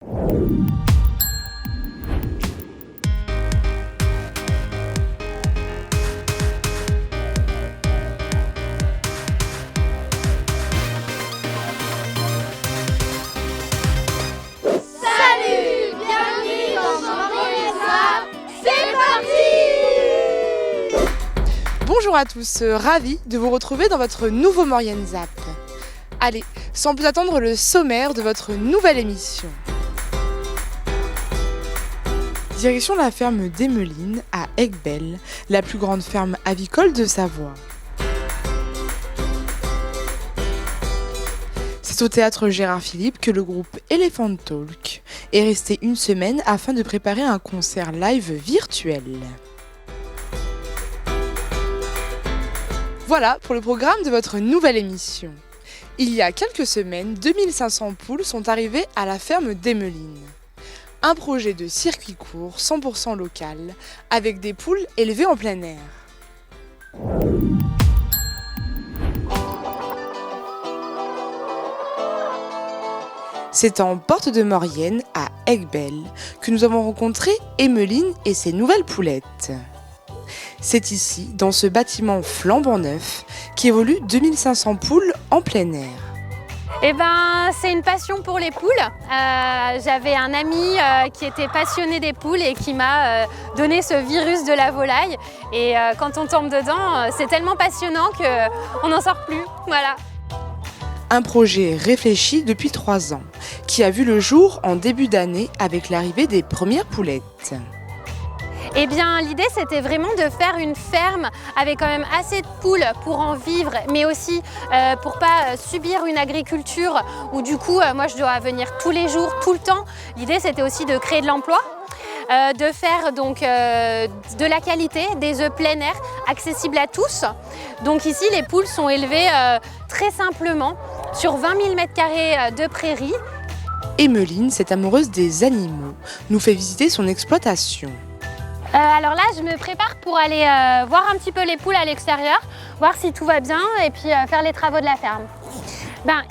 Salut, bienvenue dans Moyenne Zap, c'est parti! Bonjour à tous, ravi de vous retrouver dans votre nouveau Moyenne Zap. Allez, sans plus attendre le sommaire de votre nouvelle émission. Direction la ferme d'Emmeline à Aiguebelle, la plus grande ferme avicole de Savoie. C'est au théâtre Gérard Philippe que le groupe Elephant Talk est resté une semaine afin de préparer un concert live virtuel. Voilà pour le programme de votre nouvelle émission. Il y a quelques semaines, 2500 poules sont arrivées à la ferme d'Emmeline. Un projet de circuit court 100% local, avec des poules élevées en plein air. C'est en porte de Maurienne, à Aiguebelle, que nous avons rencontré Emmeline et ses nouvelles poulettes. C'est ici, dans ce bâtiment flambant neuf, qu'évoluent 2500 poules en plein air. C'est une passion pour les poules. J'avais un ami qui était passionné des poules et qui m'a donné ce virus de la volaille. Et quand on tombe dedans, c'est tellement passionnant qu'on n'en sort plus. Voilà. Un projet réfléchi depuis 3 ans, qui a vu le jour en début d'année avec l'arrivée des premières poulettes. L'idée, c'était vraiment de faire une ferme avec quand même assez de poules pour en vivre, mais aussi pour pas subir une agriculture où du coup, moi, je dois venir tous les jours, tout le temps. L'idée, c'était aussi de créer de l'emploi, de faire donc de la qualité, des œufs plein air, accessibles à tous. Donc ici, les poules sont élevées très simplement sur 20 000 m² de prairies. Emmeline, cette amoureuse des animaux, nous fait visiter son exploitation. Alors là, je me prépare pour aller voir un petit peu les poules à l'extérieur, voir si tout va bien et puis faire les travaux de la ferme.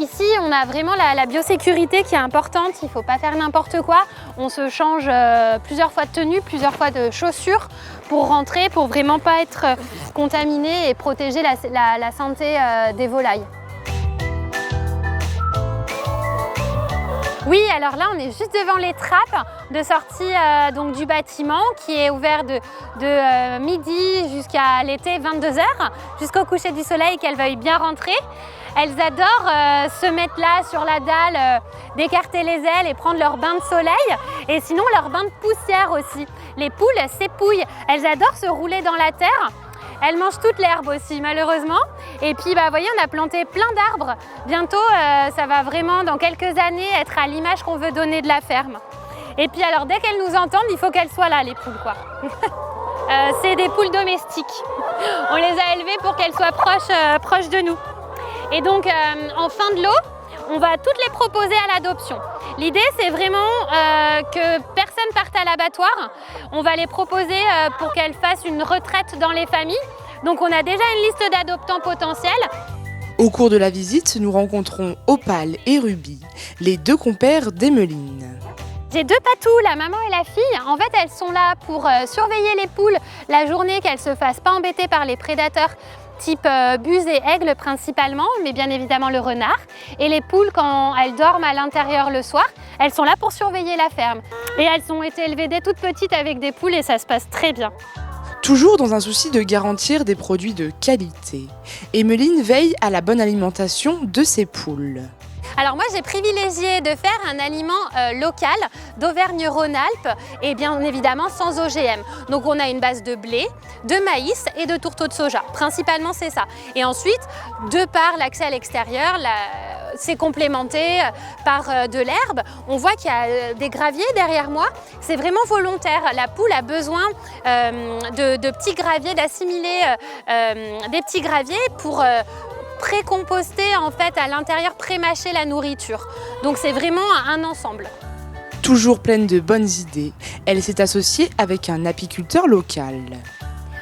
Ici, on a vraiment la biosécurité qui est importante, il ne faut pas faire n'importe quoi. On se change plusieurs fois de tenue, plusieurs fois de chaussures pour rentrer, pour vraiment pas être contaminé et protéger la santé des volailles. Oui, alors là, on est juste devant les trappes de sortie donc du bâtiment qui est ouvert de midi jusqu'à l'été 22h, jusqu'au coucher du soleil, qu'elles veuillent bien rentrer. Elles adorent se mettre là sur la dalle, d'écarter les ailes et prendre leur bain de soleil et sinon leur bain de poussière aussi. Les poules s'épouillent, elles adorent se rouler dans la terre. Elles mangent toute l'herbe aussi, malheureusement. Et puis, voyez, on a planté plein d'arbres. Bientôt, ça va vraiment, dans quelques années, être à l'image qu'on veut donner de la ferme. Et puis, alors, dès qu'elles nous entendent, il faut qu'elles soient là, les poules, quoi. C'est des poules domestiques. On les a élevées pour qu'elles soient proches de nous. Et donc, en fin de lot, on va toutes les proposer à l'adoption. L'idée, c'est vraiment que personne parte à l'abattoir. On va les proposer pour qu'elles fassent une retraite dans les familles. Donc, on a déjà une liste d'adoptants potentiels. Au cours de la visite, nous rencontrons Opale et Ruby, les 2 compères d'Emmeline. J'ai 2 patous, la maman et la fille. En fait, elles sont là pour surveiller les poules la journée, qu'elles ne se fassent pas embêter par les prédateurs type buse et aigle principalement, mais bien évidemment le renard. Et les poules, quand elles dorment à l'intérieur le soir, elles sont là pour surveiller la ferme. Et elles ont été élevées dès toutes petites avec des poules et ça se passe très bien. Toujours dans un souci de garantir des produits de qualité, Emmeline veille à la bonne alimentation de ses poules. Alors moi, j'ai privilégié de faire un aliment local d'Auvergne-Rhône-Alpes et bien évidemment sans OGM. Donc on a une base de blé, de maïs et de tourteaux de soja. Principalement, c'est ça. Et ensuite, de par l'accès à l'extérieur, c'est complémenté par de l'herbe. On voit qu'il y a des graviers derrière moi. C'est vraiment volontaire. La poule a besoin de petits graviers, d'assimiler des petits graviers pour pré-composter en fait à l'intérieur, pré-mâcher la nourriture. Donc c'est vraiment un ensemble. Toujours pleine de bonnes idées, elle s'est associée avec un apiculteur local.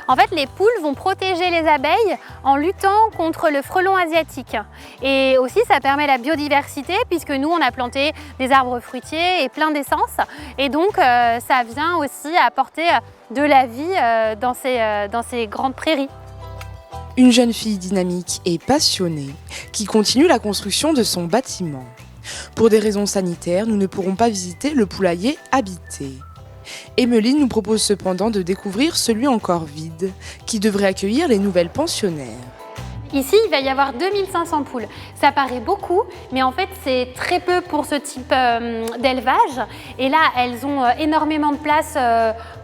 En fait, les poules vont protéger les abeilles en luttant contre le frelon asiatique. Et aussi, ça permet la biodiversité puisque nous, on a planté des arbres fruitiers et plein d'essences. Et donc, ça vient aussi apporter de la vie dans ces grandes prairies. Une jeune fille dynamique et passionnée qui continue la construction de son bâtiment. Pour des raisons sanitaires, nous ne pourrons pas visiter le poulailler habité. Emmeline nous propose cependant de découvrir celui encore vide, qui devrait accueillir les nouvelles pensionnaires. Ici, il va y avoir 2500 poules. Ça paraît beaucoup, mais en fait, c'est très peu pour ce type d'élevage. Et là, elles ont énormément de place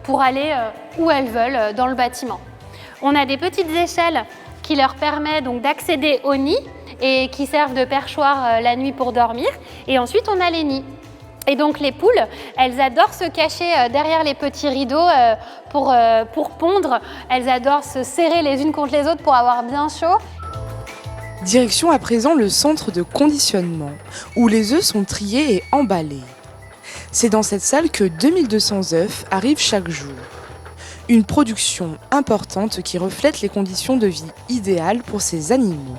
pour aller où elles veulent dans le bâtiment. On a des petites échelles qui leur permettent donc d'accéder au nid et qui servent de perchoir la nuit pour dormir. Et ensuite, on a les nids. Et donc les poules, elles adorent se cacher derrière les petits rideaux pour pondre. Elles adorent se serrer les unes contre les autres pour avoir bien chaud. Direction à présent le centre de conditionnement, où les œufs sont triés et emballés. C'est dans cette salle que 2200 œufs arrivent chaque jour. Une production importante qui reflète les conditions de vie idéales pour ces animaux.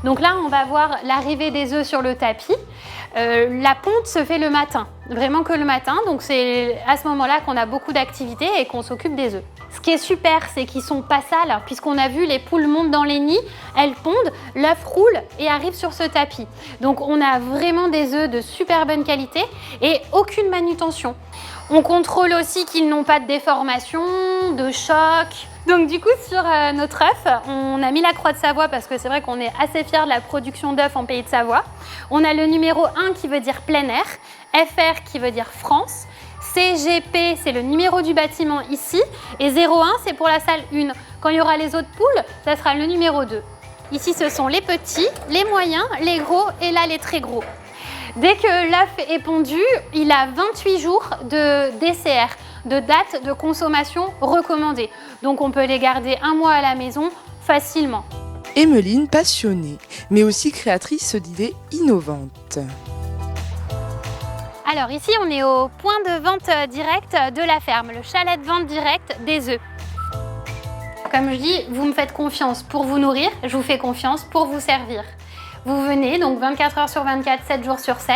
Donc là, on va voir l'arrivée des œufs sur le tapis. La ponte se fait le matin, vraiment que le matin. Donc c'est à ce moment-là qu'on a beaucoup d'activités et qu'on s'occupe des œufs. Ce qui est super, c'est qu'ils ne sont pas sales, puisqu'on a vu les poules montent dans les nids, elles pondent, l'œuf roule et arrive sur ce tapis. Donc on a vraiment des œufs de super bonne qualité et aucune manutention. On contrôle aussi qu'ils n'ont pas de déformation, de choc. Donc du coup, sur notre œuf, on a mis la croix de Savoie parce que c'est vrai qu'on est assez fiers de la production d'œufs en pays de Savoie. On a le numéro 1 qui veut dire plein air, FR qui veut dire France, CGP c'est le numéro du bâtiment ici et 01 c'est pour la salle 1. Quand il y aura les autres poules, ça sera le numéro 2. Ici ce sont les petits, les moyens, les gros et là les très gros. Dès que l'œuf est pondu, il a 28 jours de DCR, de date de consommation recommandée. Donc on peut les garder un mois à la maison facilement. Emmeline, passionnée, mais aussi créatrice d'idées innovantes. Alors ici, on est au point de vente direct de la ferme, le chalet de vente direct des œufs. Comme je dis, vous me faites confiance pour vous nourrir, je vous fais confiance pour vous servir. Vous venez donc 24 heures sur 24, 7 jours sur 7.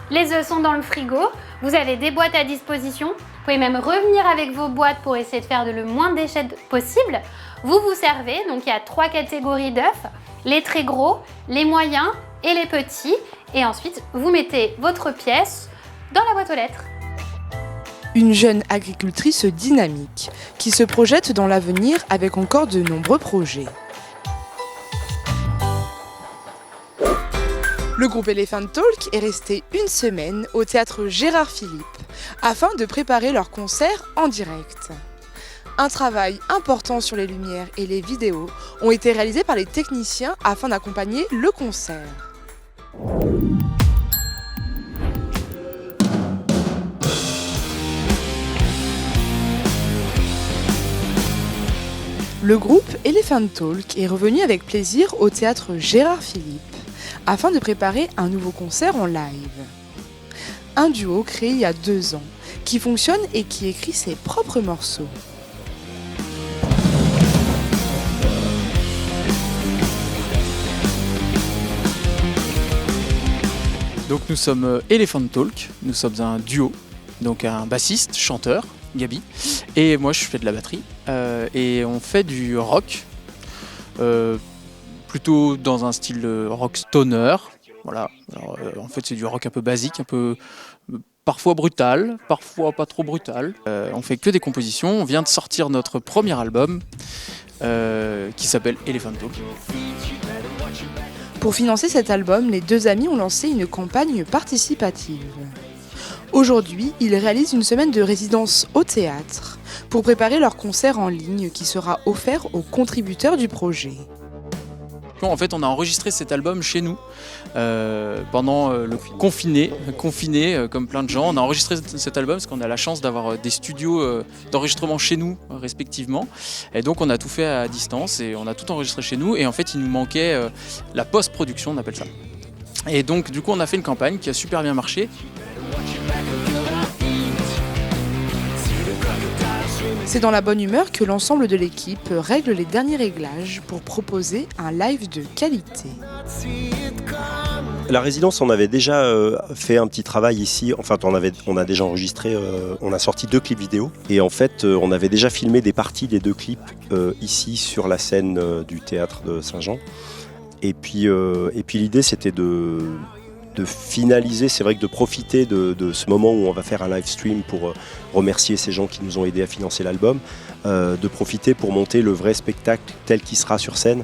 Les œufs sont dans le frigo, vous avez des boîtes à disposition. Vous pouvez même revenir avec vos boîtes pour essayer de faire le moins de déchets possible. Vous vous servez, donc il y a 3 catégories d'œufs, les très gros, les moyens et les petits. Et ensuite, vous mettez votre pièce dans la boîte aux lettres. Une jeune agricultrice dynamique qui se projette dans l'avenir avec encore de nombreux projets. Le groupe Elephant Talk est resté une semaine au théâtre Gérard Philippe afin de préparer leur concert en direct. Un travail important sur les lumières et les vidéos ont été réalisés par les techniciens afin d'accompagner le concert. Le groupe Elephant Talk est revenu avec plaisir au théâtre Gérard Philippe afin de préparer un nouveau concert en live. Un duo créé il y a 2 ans, qui fonctionne et qui écrit ses propres morceaux. Donc nous sommes Elephant Talk, nous sommes un duo, donc un bassiste, chanteur, Gabi, et moi je fais de la batterie, et on fait du rock, plutôt dans un style rock stoner. Voilà. Alors, en fait c'est du rock un peu basique, un peu parfois brutal, parfois pas trop brutal. On fait que des compositions, on vient de sortir notre premier album qui s'appelle Elephant Talk. Pour financer cet album, les 2 amis ont lancé une campagne participative. Aujourd'hui, ils réalisent une semaine de résidence au théâtre pour préparer leur concert en ligne qui sera offert aux contributeurs du projet. En fait, on a enregistré cet album chez nous pendant le confiné, comme plein de gens. On a enregistré cet album parce qu'on a la chance d'avoir des studios d'enregistrement chez nous, respectivement. Et donc, on a tout fait à distance et on a tout enregistré chez nous. Et en fait, il nous manquait la post-production, on appelle ça. Et donc, du coup, on a fait une campagne qui a super bien marché. C'est dans la bonne humeur que l'ensemble de l'équipe règle les derniers réglages pour proposer un live de qualité. La résidence, on avait déjà fait un petit travail ici. Enfin, on a déjà enregistré, on a sorti 2 clips vidéo. Et en fait, on avait déjà filmé des parties des 2 clips ici sur la scène du théâtre de Saint-Jean. Et puis l'idée, c'était de finaliser, c'est vrai que de profiter de ce moment où on va faire un live stream pour remercier ces gens qui nous ont aidés à financer l'album, de profiter pour monter le vrai spectacle tel qu'il sera sur scène.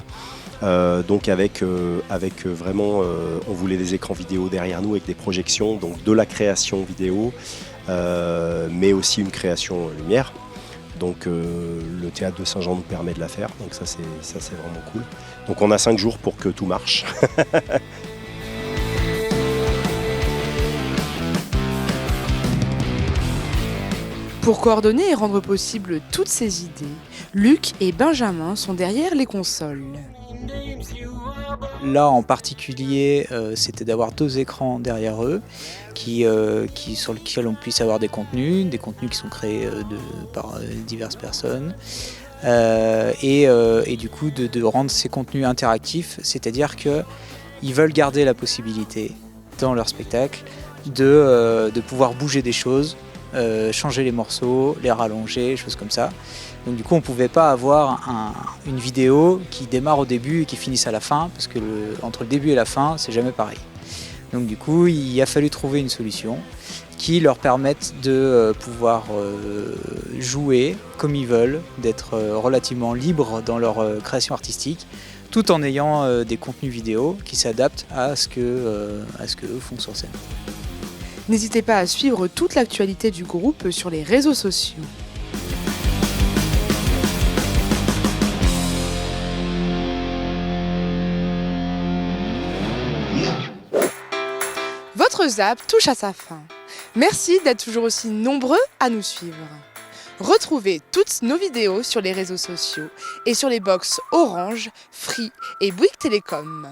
Donc avec vraiment, on voulait des écrans vidéo derrière nous avec des projections, donc de la création vidéo, mais aussi une création lumière. Donc le théâtre de Saint-Jean nous permet de la faire, donc ça c'est vraiment cool. Donc on a 5 jours pour que tout marche. Pour coordonner et rendre possible toutes ces idées, Luc et Benjamin sont derrière les consoles. Là en particulier, c'était d'avoir 2 écrans derrière eux sur lesquels on puisse avoir des contenus qui sont créés par diverses personnes. Et du coup de rendre ces contenus interactifs, c'est-à-dire qu'ils veulent garder la possibilité dans leur spectacle de pouvoir bouger des choses, changer les morceaux, les rallonger, choses comme ça. Donc du coup on ne pouvait pas avoir une vidéo qui démarre au début et qui finisse à la fin, parce que entre le début et la fin c'est jamais pareil. Donc du coup il a fallu trouver une solution qui leur permette de pouvoir jouer comme ils veulent, d'être relativement libres dans leur création artistique, tout en ayant des contenus vidéo qui s'adaptent à ce qu'eux font sur scène. N'hésitez pas à suivre toute l'actualité du groupe sur les réseaux sociaux. Votre zap touche à sa fin. Merci d'être toujours aussi nombreux à nous suivre. Retrouvez toutes nos vidéos sur les réseaux sociaux et sur les box Orange, Free et Bouygues Télécom.